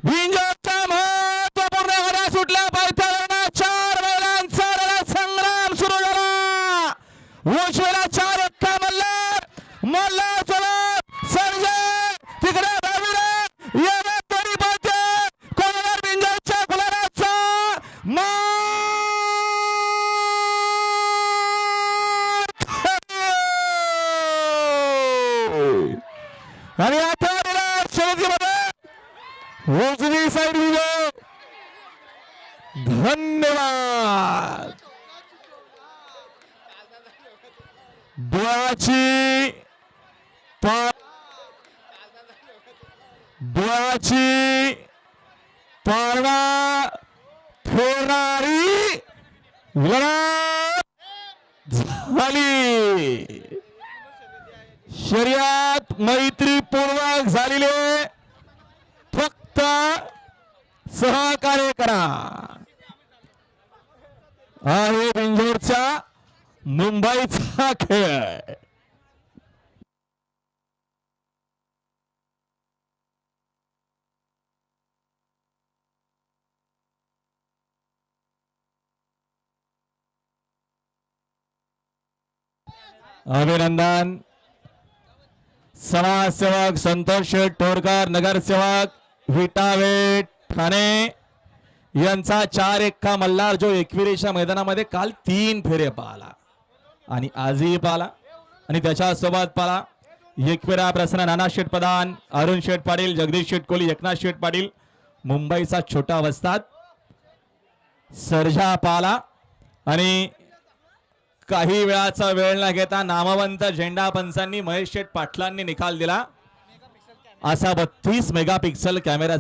बिंजोरचा महत्वपूर्ण गडा सुटला पायथ्यावरनं 4 बैलांचा संग्राम सुरू झाला. उजव्याला 4 एक्का मल्हार सोबत संजय तिकडे भावीने या दोन्ही पायथ्या कोणावर बिंजोरच्या गुलाबाचा आणि आता शर्यतीमध्ये उजवी साईड विजय. धन्यवाद. डोळ्याची पारणा फोडणारी लढत झाली. शर्यत मैत्रीपूर्वक झालेले. फक्त सहकार्य करा. आहे बिंजोरचा मुंबईचा खेळ. अभिनंदन. समाजसेवक संतोष टोरकर, नगरसेवक विटावे ठाणे यांचा 4 एक्का मल्हार जो एकविरेच्या मैदानामध्ये काल 3 फेरे पाहला आणि आजही पाहला आणि त्याच्यासोबत पाहला एकविरा प्रसन्न नाना शेठ प्रधान, अरुण शेठ पाटील, जगदीश शेठ कोहली, एकनाथ शेठ पाटील, मुंबईचा छोटा वस्ताद सर्जा पाहला आणि काही वेळाचा वेळ न घेता नामवंत झेंडा पंचांनी महेश शेठ पाटलांनी निकाल दिला. असा 32 मेगापिक्सल कॅमेरा